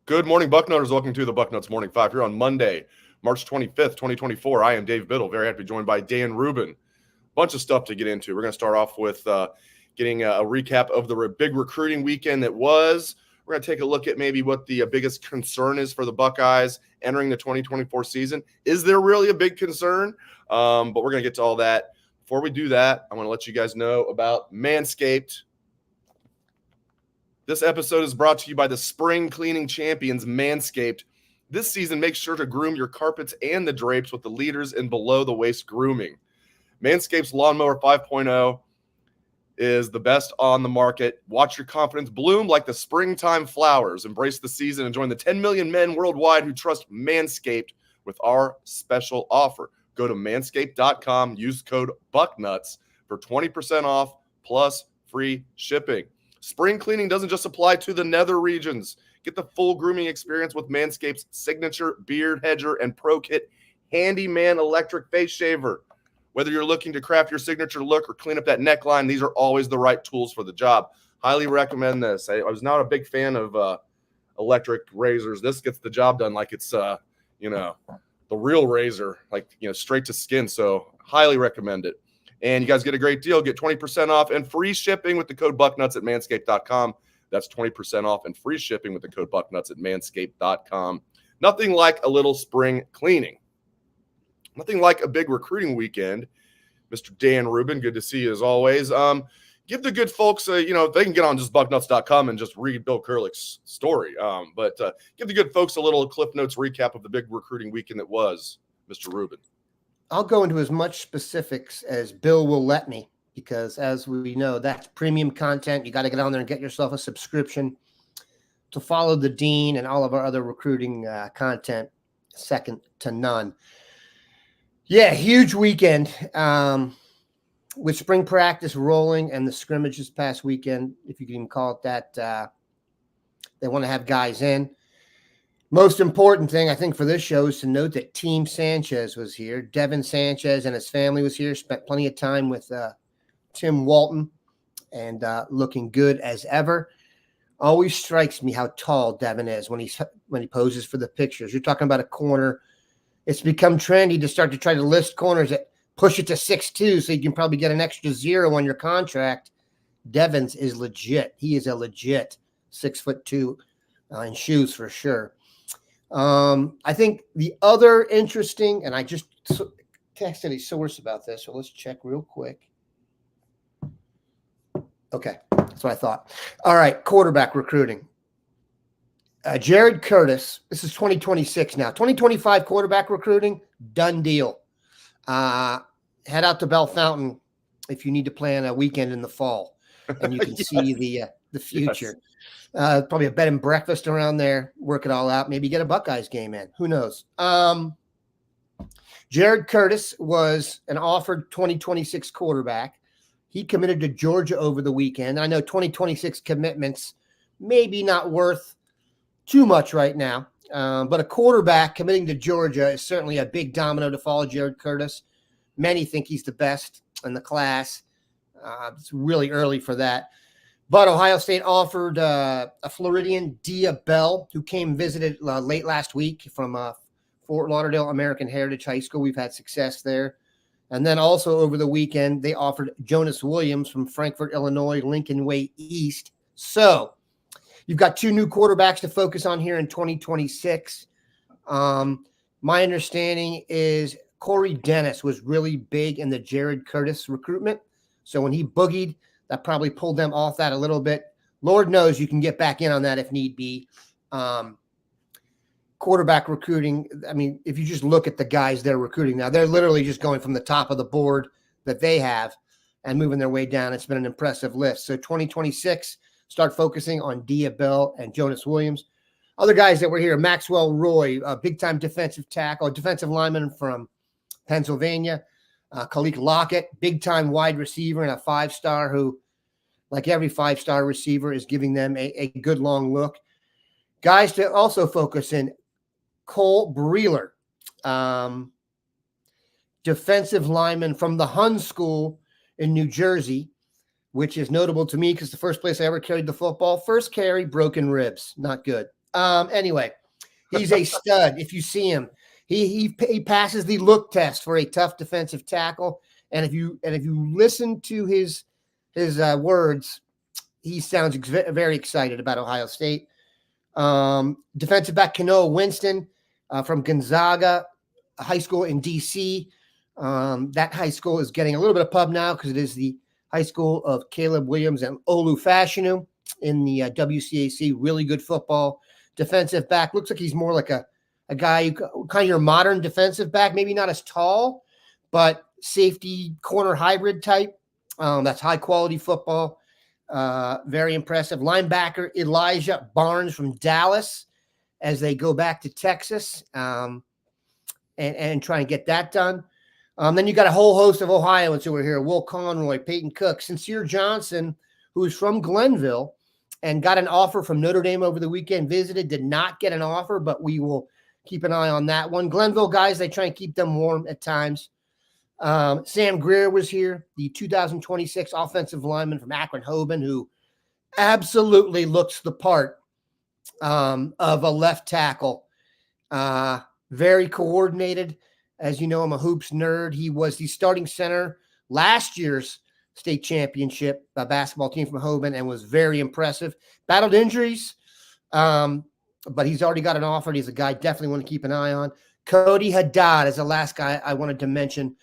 Good morning, Bucknutters. Welcome to the Bucknuts Morning 5 here on Monday, March 25th, 2024. I am Dave Biddle. Very happy to be joined by Dan Rubin. Bunch of stuff to get into. We're going to start off with getting a recap of the big recruiting weekend that was. We're going to take a look at maybe what the biggest concern is for the Buckeyes entering the 2024 season. Is there really a big concern? But we're going to get to all that. Before we do that, I want to let you guys know about Manscaped. This episode is brought to you by the spring cleaning champions, Manscaped. This season, make sure to groom your carpets and the drapes with the leaders in below-the-waist grooming. Manscaped's Lawnmower 5.0 is the best on the market. Watch your confidence bloom like the springtime flowers. Embrace the season and join the 10 million men worldwide who trust Manscaped with our special offer. Go to manscaped.com, use code BUCKNUTS for 20% off plus free shipping. Spring cleaning doesn't just apply to the nether regions. Get the full grooming experience with Manscaped's signature Beard Hedger and Pro Kit Handyman electric face shaver. Whether you're looking to craft your signature look or clean up that neckline, these are always the right tools for the job. Highly recommend this. I was not a big fan of electric razors. This gets the job done like it's the real razor, straight to skin. So highly recommend it. And you guys get a great deal. Get 20% off and free shipping with the code BUCKNUTS at manscaped.com. That's 20% off and free shipping with the code BUCKNUTS at manscaped.com. Nothing like a little spring cleaning. Nothing like a big recruiting weekend. Mr. Dan Rubin, good to see you as always. Give the good folks, they can get on just bucknuts.com and just read Bill Kurlick's story. But give the good folks a little Cliff Notes recap of the big recruiting weekend that was, Mr. Rubin. I'll go into as much specifics as Bill will let me, because as we know, that's premium content. You got to get on there and get yourself a subscription to follow the dean and all of our other recruiting content, second to none. Yeah, huge weekend with spring practice rolling and the scrimmage this past weekend, if you can even call it that. They want to have guys in. Most important thing, I think, for this show is to note that Team Sanchez was here. Devin Sanchez and his family was here, spent plenty of time with Tim Walton, and looking good as ever. Always strikes me how tall Devin is when he poses for the pictures. You're talking about a corner. It's become trendy to start to try to list corners that push it to 6'2", so you can probably get an extra 0 on your contract. Devin's is legit. He is a legit 6'2" in shoes for sure. I think the other interesting, and I just texted a source about this, so let's check real quick. Okay, that's what I thought. All right, quarterback recruiting. Jared Curtis, this is 2026 now. 2025 quarterback recruiting, done deal. Head out to Bell Fountain if you need to plan a weekend in the fall, and you can yes. see the future. Yes. Probably a bed and breakfast around there. Work it all out. Maybe get a Buckeyes game in. Who knows? Jared Curtis was an offered 2026 quarterback. He committed to Georgia over the weekend. I know 2026 commitments maybe not worth too much right now, but a quarterback committing to Georgia is certainly a big domino to follow Jared Curtis. Many think he's the best in the class. It's really early for that. But Ohio State offered a Floridian, Dia Bell, who came visited late last week from Fort Lauderdale American Heritage High School. We've had success there. And then also over the weekend, they offered Jonas Williams from Frankfort, Illinois, Lincoln Way East. So you've got two new quarterbacks to focus on here in 2026. My understanding is Corey Dennis was really big in the Jared Curtis recruitment. So when he boogied, that probably pulled them off that a little bit. Lord knows you can get back in on that if need be. Quarterback recruiting, I mean, if you just look at the guys they're recruiting now, they're literally just going from the top of the board that they have and moving their way down. It's been an impressive list. So 2026, start focusing on Dia Bell and Jonas Williams. Other guys that were here, Maxwell Roy, a big-time defensive lineman from Pennsylvania. Khalik Lockett, big-time wide receiver and a 5-star who, like every 5-star receiver, is giving them a good long look. Guys to also focus in, Cole Breeler, defensive lineman from the Hun School in New Jersey, which is notable to me because the first place I ever carried the football, first carry, broken ribs. Not good. Anyway, he's a stud. If you see him, he passes the look test for a tough defensive tackle. And if you listen to his words, he sounds very excited about Ohio State. Defensive back Kanoa Winston from Gonzaga High School in D.C. That high school is getting a little bit of pub now because it is the high school of Caleb Williams and Olu Fashanu in the WCAC. Really good football. Defensive back looks like he's more like a guy who kind of your modern defensive back, maybe not as tall, but safety corner hybrid type. That's high quality football. Very impressive. Linebacker Elijah Barnes from Dallas as they go back to Texas and try and get that done. Then you got a whole host of Ohioans who are here. Will Conroy, Peyton Cook, Sincere Johnson, who is from Glenville and got an offer from Notre Dame over the weekend, visited, did not get an offer, but we will keep an eye on that one. Glenville guys, they try and keep them warm at times. Sam Greer was here, the 2026 offensive lineman from Akron-Hoban, who absolutely looks the part of a left tackle. Very coordinated. As you know, I'm a hoops nerd. He was the starting center last year's state championship basketball team from Hoban and was very impressive. Battled injuries, but he's already got an offer. He's a guy definitely want to keep an eye on. Cody Haddad is the last guy I wanted to mention.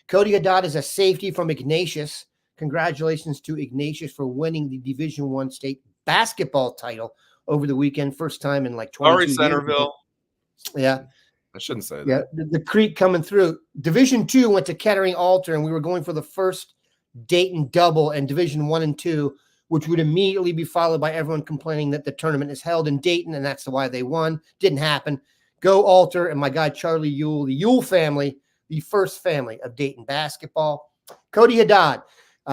Cody Haddad is a safety from Ignatius. Congratulations to Ignatius for winning the Division I state basketball title over the weekend. First time in like 22 years. Centerville. Yeah. I shouldn't say that. Yeah, the creek coming through. Division II went to Kettering Alter, and we were going for the first Dayton double in Division I and II, which would immediately be followed by everyone complaining that the tournament is held in Dayton, and that's why they won. Didn't happen. Go Alter and my guy Charlie Yule, the Yule family, the first family of Dayton basketball. Cody Haddad,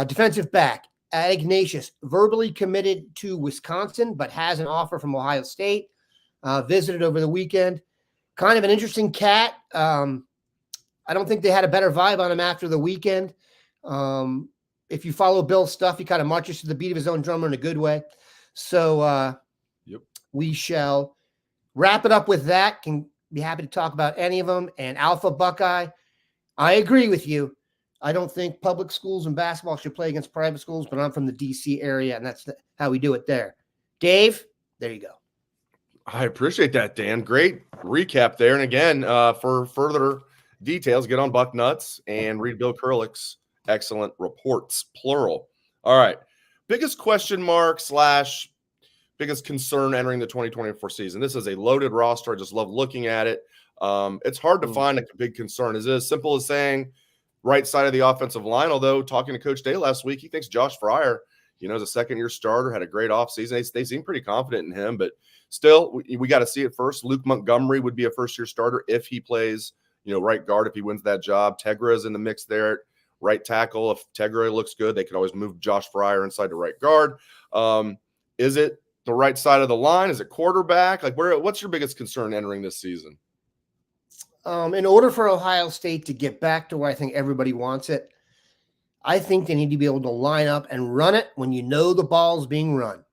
defensive back at Ignatius, verbally committed to Wisconsin, but has an offer from Ohio State. Visited over the weekend. Kind of an interesting cat. I don't think they had a better vibe on him after the weekend. If you follow Bill's stuff, he kind of marches to the beat of his own drummer in a good way. So we shall wrap it up with that. Can be happy to talk about any of them. And Alpha Buckeye, I agree with you. I don't think public schools and basketball should play against private schools, but I'm from the D.C. area, and that's how we do it there. Dave, there you go. I appreciate that, Dan. Great recap there. And again, for further details, get on Bucknuts and read Bill Kurlick's excellent reports, plural. All right. Biggest question mark / biggest concern entering the 2024 season. This is a loaded roster. I just love looking at it. It's hard to find a big concern. Is it as simple as saying right side of the offensive line? Although talking to Coach Day last week, he thinks Josh Fryer, is a second-year starter, had a great offseason. They seem pretty confident in him, but still, we got to see it first. Luke Montgomery would be a first-year starter if he plays, right guard, if he wins that job. Tegra is in the mix there at right tackle. If Tegra looks good, they could always move Josh Fryer inside to right guard. Is it the right side of the line? Is it quarterback? What's your biggest concern entering this season? In order for Ohio State to get back to where I think everybody wants it, I think they need to be able to line up and run it when you know the ball's being run.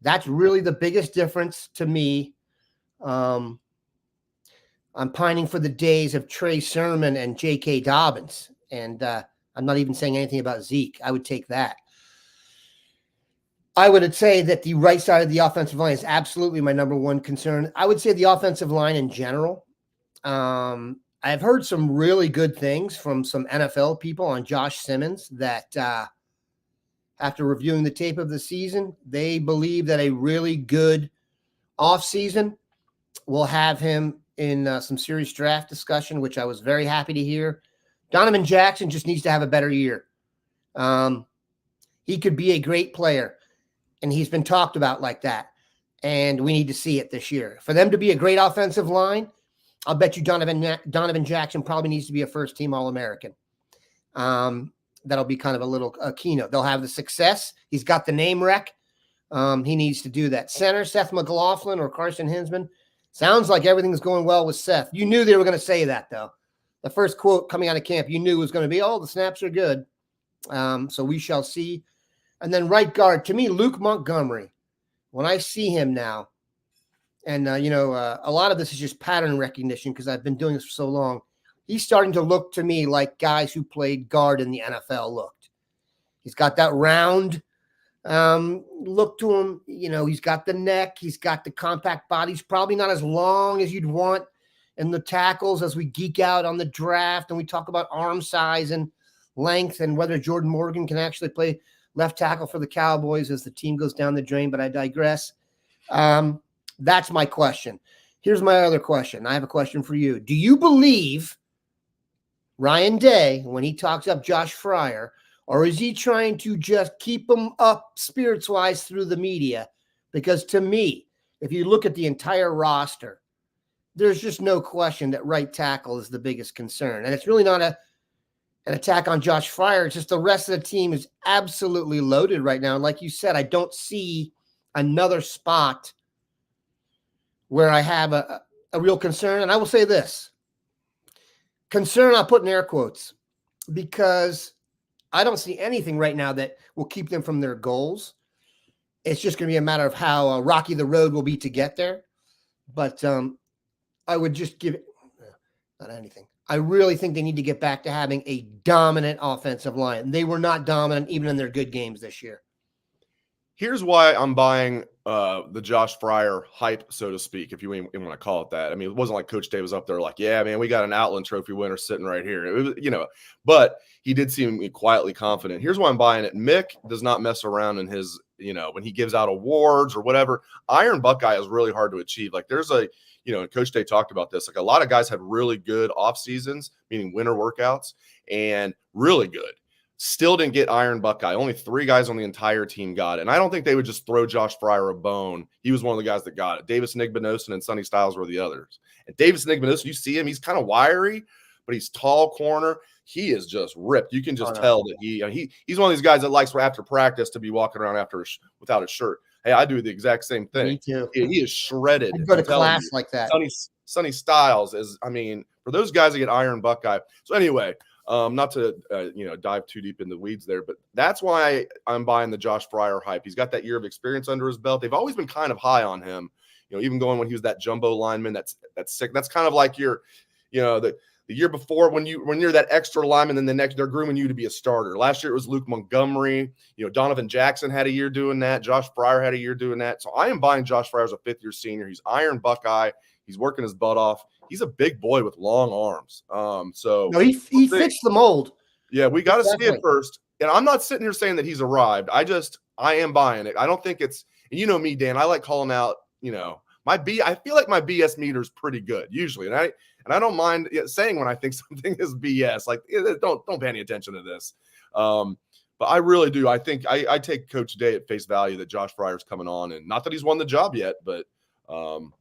That's really the biggest difference to me. I'm pining for the days of Trey Sermon and J.K. Dobbins, and I'm not even saying anything about Zeke. I would take that. I would say that the right side of the offensive line is absolutely my number one concern. I would say the offensive line in general. I've heard some really good things from some NFL people on Josh Simmons that after reviewing the tape of the season, they believe that a really good offseason will have him in some serious draft discussion, which I was very happy to hear. Donovan Jackson just needs to have a better year. He could be a great player, and he's been talked about like that, and we need to see it this year. For them to be a great offensive line, I'll bet you Donovan Jackson probably needs to be a first-team All-American. That'll be kind of a little keynote. They'll have the success. He's got the name rec. He needs to do that. Center, Seth McLaughlin or Carson Hinsman. Sounds like everything's going well with Seth. You knew they were going to say that, though. The first quote coming out of camp, you knew was going to be, the snaps are good. So we shall see. And then right guard, to me, Luke Montgomery. When I see him now, And, a lot of this is just pattern recognition because I've been doing this for so long. He's starting to look to me like guys who played guard in the NFL looked. He's got that round look to him. He's got the neck. He's got the compact body. He's probably not as long as you'd want in the tackles as we geek out on the draft and we talk about arm size and length and whether Jordan Morgan can actually play left tackle for the Cowboys as the team goes down the drain. But I digress. That's my question. Here's my other question. I have a question for you. Do you believe Ryan Day when he talks up Josh Fryer, or is he trying to just keep him up spirits-wise through the media? Because to me, if you look at the entire roster, there's just no question that right tackle is the biggest concern. And it's really not an attack on Josh Fryer. It's just the rest of the team is absolutely loaded right now. And like you said, I don't see another spot where I have a real concern. And I will say this. Concern, I'll put in air quotes, because I don't see anything right now that will keep them from their goals. It's just going to be a matter of how rocky the road will be to get there. But I would just give it not anything. I really think they need to get back to having a dominant offensive line. They were not dominant even in their good games this year. Here's why I'm buying the Josh Fryer hype, so to speak, if you even want to call it that. I mean, it wasn't like Coach Dave was up there like, yeah, man, we got an Outland Trophy winner sitting right here. It was, but he did seem quietly confident. Here's why I'm buying it. Mick does not mess around in his, when he gives out awards or whatever. Iron Buckeye is really hard to achieve. Like there's and Coach Dave talked about this. Like a lot of guys had really good off seasons, meaning winter workouts, and really good. Still didn't get Iron Buckeye. Only 3 guys on the entire team got it. And I don't think they would just throw Josh Fryer a bone. He was one of the guys that got it. Davis Nigbanosin and Sonny Styles were the others. And Davis Nigbanosin, you see him, he's kind of wiry, but he's tall corner. He is just ripped. You can just tell that he's one of these guys that likes after practice to be walking around without a shirt. Hey, I do the exact same thing. Me too. He is shredded. I'd go to class like that. Sonny Styles is, for those guys that get Iron Buckeye. So anyway, not to dive too deep in the weeds there, but that's why I'm buying the Josh Fryer hype. He's got that year of experience under his belt. They've always been kind of high on him. Even going when he was that jumbo lineman, that's sick. That's kind of like the year before when you're that extra lineman, then the next they're grooming you to be a starter. Last year it was Luke Montgomery. Donovan Jackson had a year doing that. Josh Fryer had a year doing that. So I am buying Josh Fryer as a 5th-year senior. He's Iron Buckeye. He's working his butt off. He's a big boy with long arms. He fits the mold. Yeah, we got to see it first. And I'm not sitting here saying that he's arrived. I am buying it. I don't think it's, and you know me, Dan, I like calling out, I feel like my BS meter is pretty good usually. And I don't mind saying when I think something is BS, like don't pay any attention to this. But I really do. I think I take Coach Day at face value that Josh Fryer's coming on, and not that he's won the job yet, but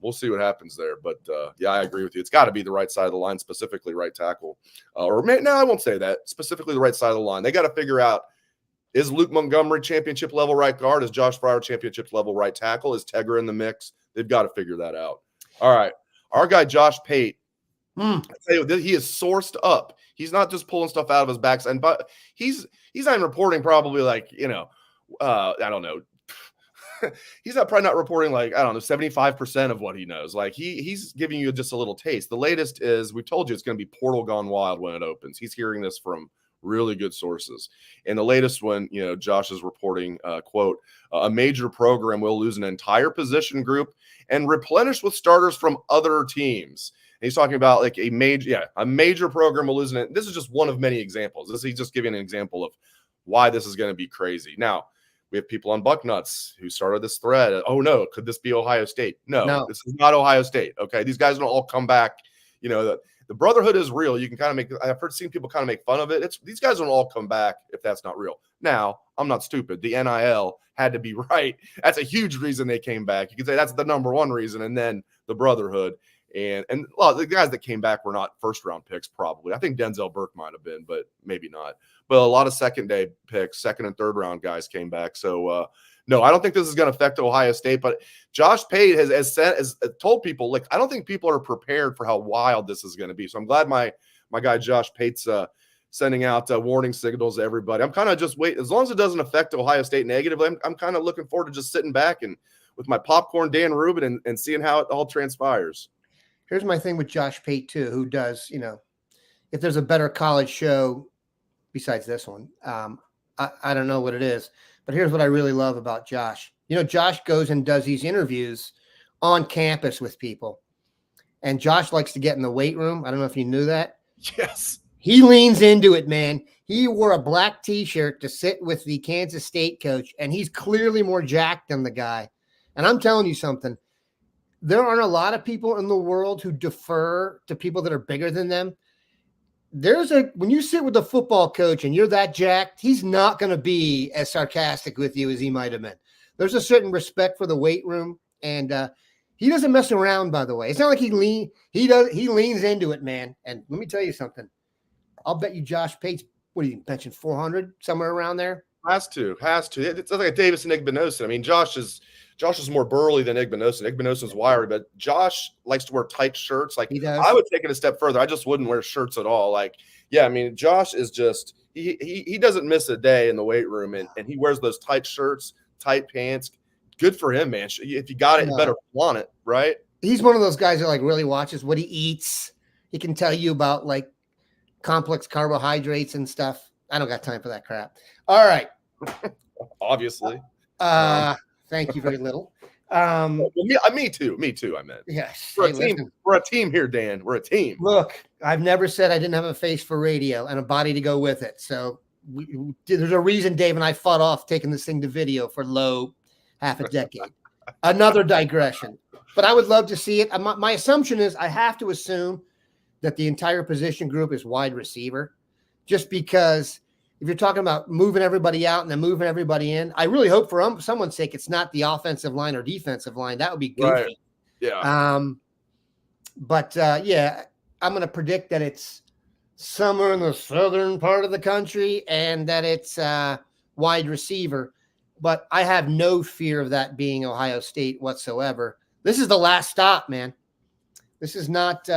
we'll see what happens there. But yeah, I agree with you. It's got to be the right side of the line, specifically right tackle. No, I won't say that. Specifically the right side of the line. They got to figure out, is Luke Montgomery championship level right guard? Is Josh Fryer championship level right tackle? Is Tegra in the mix? They've got to figure that out. All right. Our guy, Josh Pate, I tell you, he is sourced up. He's not just pulling stuff out of his backside, but he's not reporting probably like, I don't know. He's probably not reporting like, I don't know, 75% of what he knows. Like he's giving you just a little taste. The latest is, we told you it's going to be portal gone wild when it opens. He's hearing this from really good sources. And the latest one, Josh is reporting, quote, a major program will lose an entire position group and replenish with starters from other teams. And he's talking about like a major program will lose it. This is just one of many examples. He's just giving an example of why this is going to be crazy. Now, we have people on Bucknuts who started this thread. Oh no, could this be Ohio State? No, this is not Ohio State. Okay, these guys don't all come back. The brotherhood is real. You can kind of I've seen people kind of make fun of it. These guys don't all come back if that's not real. Now, I'm not stupid. The NIL had to be right. That's a huge reason they came back. You can say that's the number one reason, and then the brotherhood. And well, the guys that came back were not first-round picks, probably. I think Denzel Burke might have been, but maybe not. But a lot of second-day picks, second- and third-round guys came back. So, no, I don't think this is going to affect Ohio State. But Josh Pate has told people, like, I don't think people are prepared for how wild this is going to be. So I'm glad my guy Josh Pate's sending out warning signals to everybody. I'm kind of just waiting. As long as it doesn't affect Ohio State negatively, I'm kind of looking forward to just sitting back and with my popcorn, Dan Rubin, and seeing how it all transpires. Here's my thing with Josh Pate too, who does, if there's a better college show besides this one, I don't know what it is, but here's what I really love about Josh. Josh goes and does these interviews on campus with people, and Josh likes to get in the weight room. I don't know if you knew that. Yes. He leans into it, man. He wore a black T-shirt to sit with the Kansas State coach, and he's clearly more jacked than the guy. And I'm telling you something. There aren't a lot of people in the world who defer to people that are bigger than them. When you sit with a football coach and you're that jacked, he's not going to be as sarcastic with you as he might have been. There's a certain respect for the weight room, and he doesn't mess around, by the way. It's not like he leans into it, man. And let me tell you something. I'll bet you Josh Pate's, what do you mention, 400, somewhere around there? Has to. It's like a Davis and Igbinosun. I mean, Josh is more burly than Igbinosun. Igbinosun's wiry, but Josh likes to wear tight shirts. Like, he does. I would take it a step further. I just wouldn't wear shirts at all. Like, yeah, I mean, Josh is just he doesn't miss a day in the weight room, and he wears those tight shirts, tight pants. Good for him, man. If you got it, you better flaunt it, right? He's one of those guys that like really watches what he eats. He can tell you about like complex carbohydrates and stuff. I don't got time for that crap. All right. Obviously. Thank you very little. Me too. I meant. Yes. We're a team. We're a team here, Dan. We're a team. Look, I've never said I didn't have a face for radio and a body to go with it. So there's a reason Dave and I fought off taking this thing to video for half a decade. Another digression. But I would love to see it. My assumption is I have to assume that the entire position group is wide receiver, just because if you're talking about moving everybody out and then moving everybody in, I really hope for someone's sake it's not the offensive line or defensive line. That would be goofy. Right. Yeah. Yeah, I'm going to predict that it's somewhere in the southern part of the country and that it's wide receiver. But I have no fear of that being Ohio State whatsoever. This is the last stop, man. This is not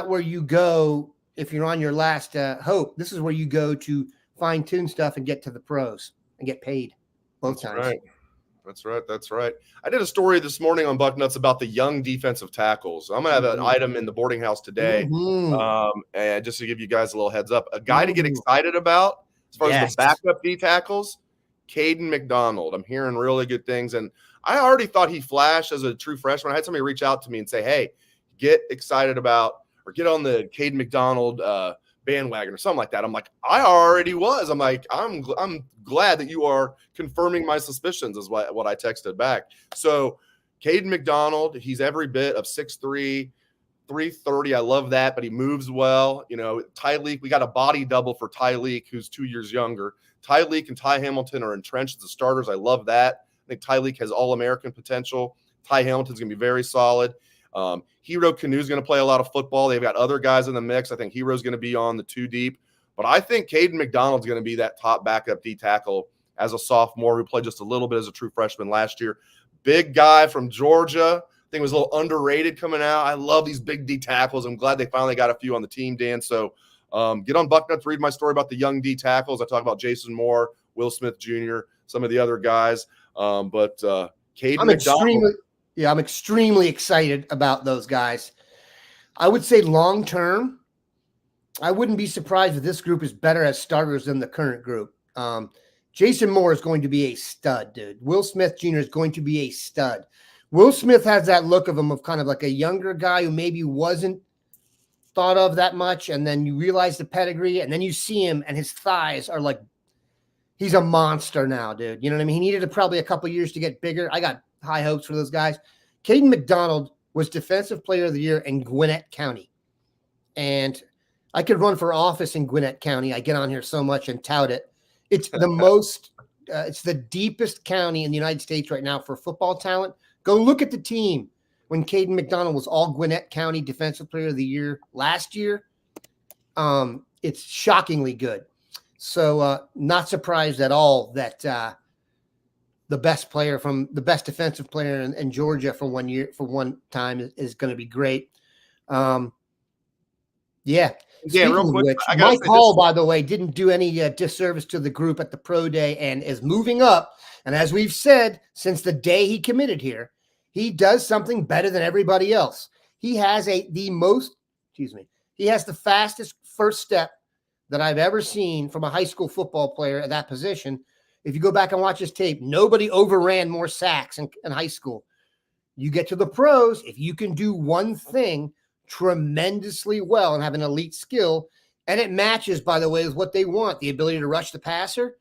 where you go if you're on your last hope. This is where you go to fine-tune stuff and get to the pros and get paid both times. Right. That's right. I did a story this morning on Bucknuts about the young defensive tackles. I'm going to have an item in the boarding house today. And just to give you guys a little heads up, a guy to get excited about as far as the backup D tackles, Caden McDonald. I'm hearing really good things. And I already thought he flashed as a true freshman. I had somebody reach out to me and say, hey, get excited about or get on the Caden McDonald bandwagon or something like that. I'm like, I already was. I'm like, I'm glad that you are confirming my suspicions is what I texted back. So Caden McDonald, he's every bit of 6'3", 330. I love that, but he moves well. Tyleek, we got a body double for Tyleek, who's 2 years younger. Tyleek and Ty Hamilton are entrenched as starters. I love that. I think Tyleek has All-American potential. Ty Hamilton's going to be very solid. Hero Canu's going to play a lot of football. They've got other guys in the mix. I think Hero's going to be on the 2 deep. But I think Caden McDonald's going to be that top backup D tackle as a sophomore who played just a little bit as a true freshman last year. Big guy from Georgia. I think it was a little underrated coming out. I love these big D tackles. I'm glad they finally got a few on the team, Dan. So get on Bucknuts, read my story about the young D tackles. I talk about Jason Moore, Will Smith Jr., some of the other guys. But Caden McDonald. I'm extremely excited about those guys. I would say long term, I wouldn't be surprised if this group is better as starters than the current group. Jason Moore is going to be a stud, dude. Will Smith Jr. is going to be a stud. Will Smith has that look of him of kind of like a younger guy who maybe wasn't thought of that much, and then you realize the pedigree, and then you see him, and his thighs are like, he's a monster now, dude. You know what I mean? He needed probably a couple years to get bigger. I got high hopes for those guys. Caden McDonald was Defensive Player of the Year in Gwinnett County. And I could run for office in Gwinnett County. I get on here so much and tout it. It's the most, it's the deepest county in the United States right now for football talent. Go look at the team when Caden McDonald was all Gwinnett County Defensive Player of the Year last year. It's shockingly good. So not surprised at all that the best defensive player in Georgia for 1 year, for one time is going to be great. The Yeah. Dan, Speaking real of quick, which, I gotta Mike say Hall, this. by the way, didn't do any disservice to the group at the pro day and is moving up. And as we've said, since the day he committed here, he does something better than everybody else. He has he has the fastest first step that I've ever seen from a high school football player at that position. If you go back and watch his tape, nobody overran more sacks in high school. You get to the pros, if you can do one thing tremendously well and have an elite skill, and it matches, by the way, with what they want, the ability to rush the passer,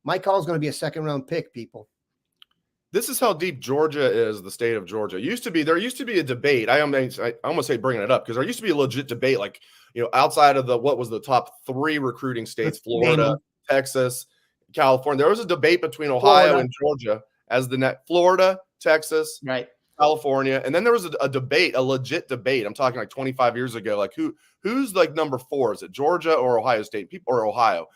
Mike Hall is going to be a second-round pick, people. This is how deep Georgia is, the state of Georgia. There used to be a debate. I almost hate bringing it up because there used to be a legit debate, like, outside of what was the top 3 recruiting states, Florida, Texas, California. There was a debate between Ohio and Georgia as the net. Florida, Texas, right, California, and then there was a debate, a legit debate. I'm talking like 25 years ago. Like who's like number 4? Is it Georgia or Ohio State? Ohio?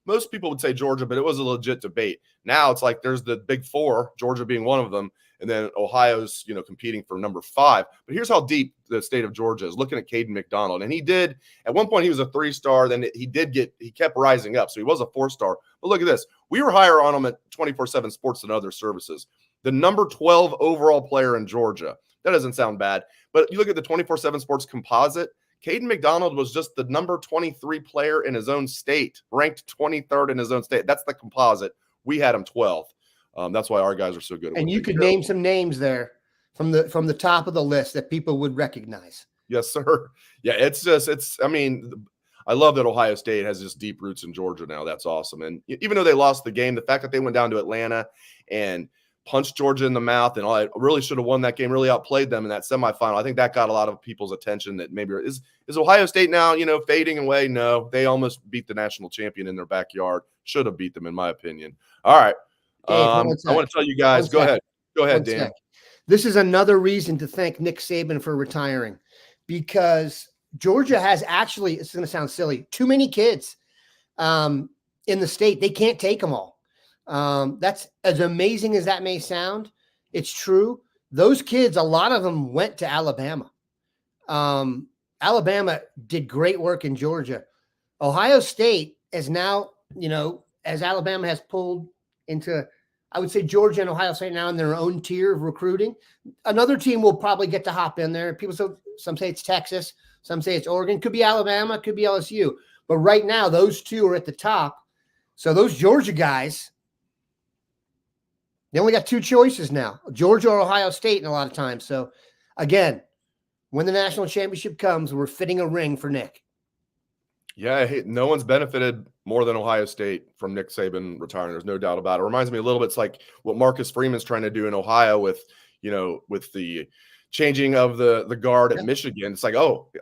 Most people would say Georgia, but it was a legit debate. Now it's like there's the big 4, Georgia being one of them, and then Ohio's competing for number 5. But here's how deep the state of Georgia is. Looking at Caden McDonald, and he did at one point he was a 3-star. Then he kept rising up, so he was a 4-star. But look at this, we were higher on him at 24/7 Sports than other services. The number 12 overall player in Georgia. That doesn't sound bad, but you look at the 24/7 Sports composite. Caden McDonald was just the number 23 player in his own state, ranked 23rd in his own state. That's the composite. We had him 12th. That's why our guys are so good. And you could name some names there from the top of the list that people would recognize. Yes, sir. Yeah, I love that Ohio State has just deep roots in Georgia now. That's awesome. And even though they lost the game, the fact that they went down to Atlanta and punched Georgia in the mouth, and I really should have won that game, really outplayed them in that semifinal. I think that got a lot of people's attention. That maybe is Ohio State now, fading away? No, they almost beat the national champion in their backyard. Should have beat them, in my opinion. All right. Dave, I want to tell you guys. Go ahead, Dan. This is another reason to thank Nick Saban for retiring, because Georgia has actually, it's going to sound silly, too many kids in the state. They can't take them all. That's as amazing as that may sound. It's true. Those kids, a lot of them went to Alabama. Alabama did great work in Georgia. Ohio State is now, as Alabama has pulled into, I would say Georgia and Ohio State now in their own tier of recruiting. Another team will probably get to hop in there. Some say it's Texas, some say it's Oregon, could be Alabama, could be LSU. But right now, those two are at the top. So those Georgia guys, they only got 2 choices now, Georgia or Ohio State, in a lot of times. So, again, when the national championship comes, we're fitting a ring for Nick. Yeah, no one's benefited more than Ohio State from Nick Saban retiring. There's no doubt about it. It reminds me a little bit, it's like what Marcus Freeman's trying to do in Ohio with the changing of the guard at Michigan. It's like,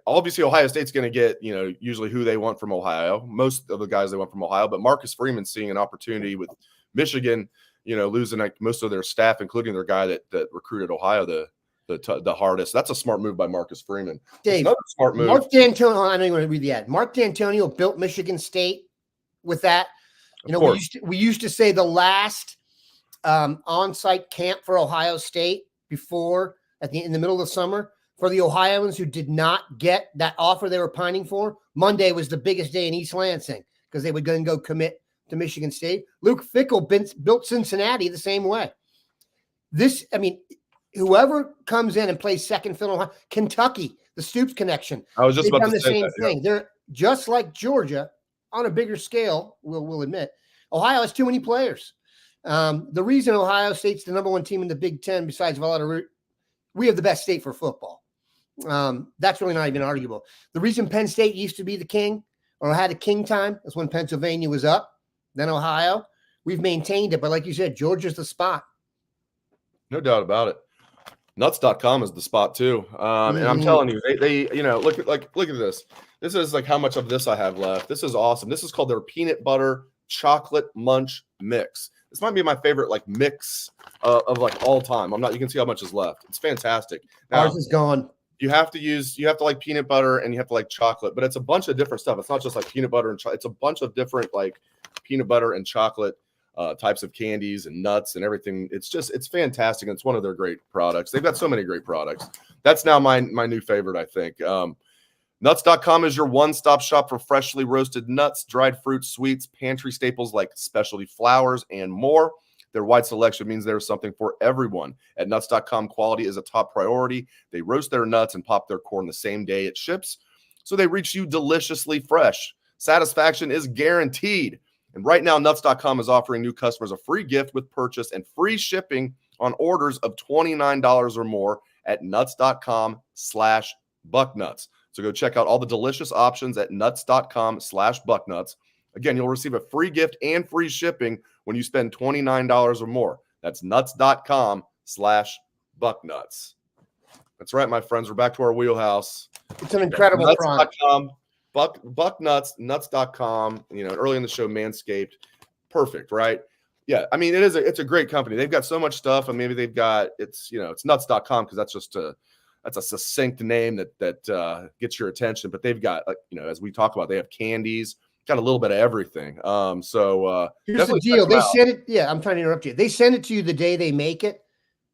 obviously Ohio State's going to get, usually who they want from Ohio, most of the guys they want from Ohio, but Marcus Freeman's seeing an opportunity with Michigan, losing like most of their staff, including their guy that recruited Ohio the hardest. That's a smart move by Marcus Freeman. Dave, another smart move. Mark D'Antonio, I know you want to read the ad. Mark D'Antonio built Michigan State with that. We used to say the last on-site camp for Ohio State before in the middle of the summer for the Ohioans who did not get that offer they were pining for. Monday was the biggest day in East Lansing because they would go commit to Michigan State. Luke Fickell built Cincinnati the same way. Whoever comes in and plays second fiddle, Kentucky, the Stoops connection. I was just about to say the same that, thing. Yeah. They're just like Georgia on a bigger scale. We'll admit, Ohio has too many players. The reason Ohio State's the number 1 team in the Big Ten, besides we have the best state for football. That's really not even arguable. The reason Penn State used to be the king or had a king time is when Pennsylvania was up. Then Ohio, we've maintained it. But like you said, Georgia's the spot. No doubt about it. Nuts.com is the spot too. And I'm telling you, they look at this. This is like how much of this I have left. This is awesome. This is called their peanut butter chocolate munch mix. This might be my favorite like mix of like all time. You can see how much is left. It's fantastic. Now, ours is gone. You have to like peanut butter and you have to like chocolate, but it's a bunch of different stuff. It's not just like peanut butter and it's a bunch of different like peanut butter and chocolate types of candies and nuts and everything. It's fantastic. And it's one of their great products. They've got so many great products. That's now my new favorite, I think. Nuts.com is your one-stop shop for freshly roasted nuts, dried fruits, sweets, pantry staples like specialty flours, and more. Their wide selection means there's something for everyone. At Nuts.com, quality is a top priority. They roast their nuts and pop their corn the same day it ships, so they reach you deliciously fresh. Satisfaction is guaranteed. And right now, Nuts.com is offering new customers a free gift with purchase and free shipping on orders of $29 or more at Nuts.com/Bucknuts. So go check out all the delicious options at Nuts.com/Bucknuts. Again, you'll receive a free gift and free shipping when you spend $29 or more. That's Nuts.com/Bucknuts. That's right, my friends. We're back to our wheelhouse. It's an incredible product. Bucknuts, Nuts.com. Early in the show, Manscaped. Perfect, right? Yeah, I mean, it's a great company. They've got so much stuff, and maybe they've got it's Nuts.com because that's just a succinct name that gets your attention. But they've got as we talk about, they have candies, got a little bit of everything. Here's the deal. They send it. Yeah, I'm trying to interrupt you. They send it to you the day they make it.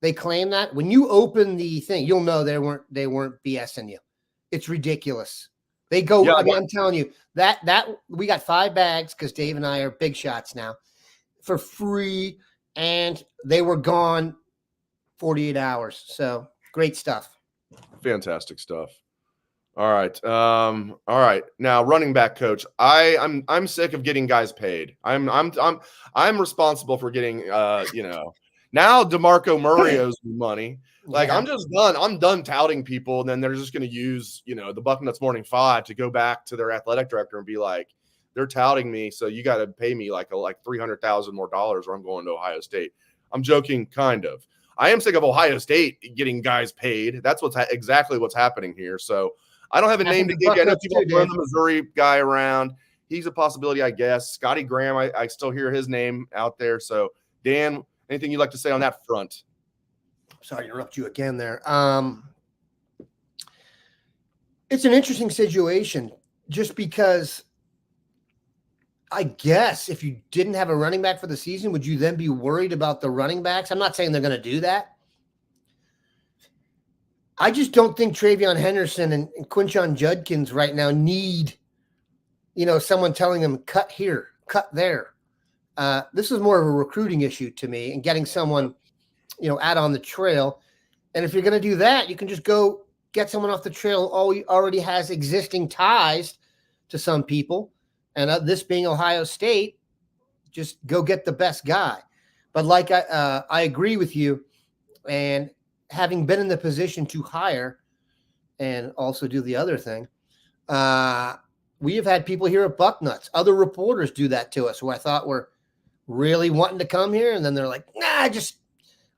They claim that when you open the thing, you'll know they weren't BSing you. It's ridiculous. They go. Yeah, I'm telling you that we got 5 bags because Dave and I are big shots now for free, and they were gone 48 hours. So great stuff. Fantastic stuff. All right. Now, running back coach, I'm sick of getting guys paid. I'm responsible for getting now DeMarco Murray owes me money. Like, yeah. I'm just done. I'm done touting people, and then they're just going to use, the Bucknuts Morning 5 to go back to their athletic director and be like, they're touting me, so you got to pay me like $300,000 more dollars, or I'm going to Ohio State. I'm joking, kind of. I am sick of Ohio State getting guys paid. That's exactly what's happening here. So I don't have a name to give you. I know people throw the Missouri guy around. He's a possibility, I guess. Scotty Graham, I still hear his name out there. So, Dan, anything you'd like to say on that front? Sorry to interrupt you again there. It's an interesting situation just because I guess if you didn't have a running back for the season, would you then be worried about the running backs? I'm not saying they're going to do that. I just don't think Travion Henderson and Quinshon Judkins right now need, someone telling them cut here, cut there. This is more of a recruiting issue to me and getting someone, out on the trail. And if you're going to do that, you can just go get someone off the trail who already has existing ties to some people. And this being Ohio State, just go get the best guy. But like I agree with you, and having been in the position to hire and also do the other thing, we have had people here at Bucknuts, other reporters do that to us who I thought were really wanting to come here, and then they're like,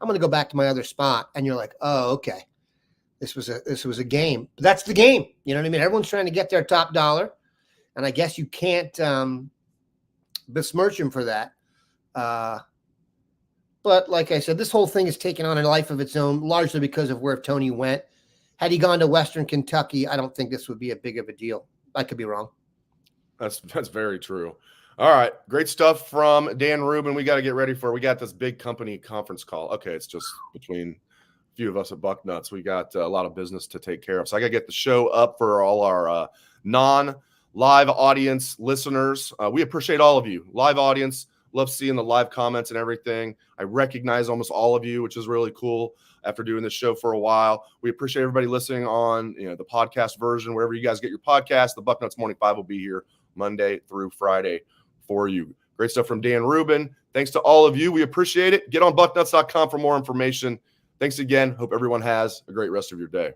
I'm going to go back to my other spot. And you're like, oh, okay. This was a game. But that's the game. You know what I mean? Everyone's trying to get their top dollar. And I guess you can't besmirch him for that. But like I said, this whole thing has taken on a life of its own, largely because of where Tony went. Had he gone to Western Kentucky, I don't think this would be a big of a deal. I could be wrong. That's very true. All right. Great stuff from Dan Rubin. We got to get ready we got this big company conference call. Okay. It's just between a few of us at Bucknuts. We got a lot of business to take care of. So I got to get the show up for all our non-live audience listeners. We appreciate all of you. Live audience. Love seeing the live comments and everything. I recognize almost all of you, which is really cool after doing this show for a while. We appreciate everybody listening on the podcast version, wherever you guys get your podcast. The Bucknuts Morning 5 will be here Monday through Friday for you. Great stuff from Dan Rubin. Thanks to all of you. We appreciate it. Get on bucknuts.com for more information. Thanks again. Hope everyone has a great rest of your day.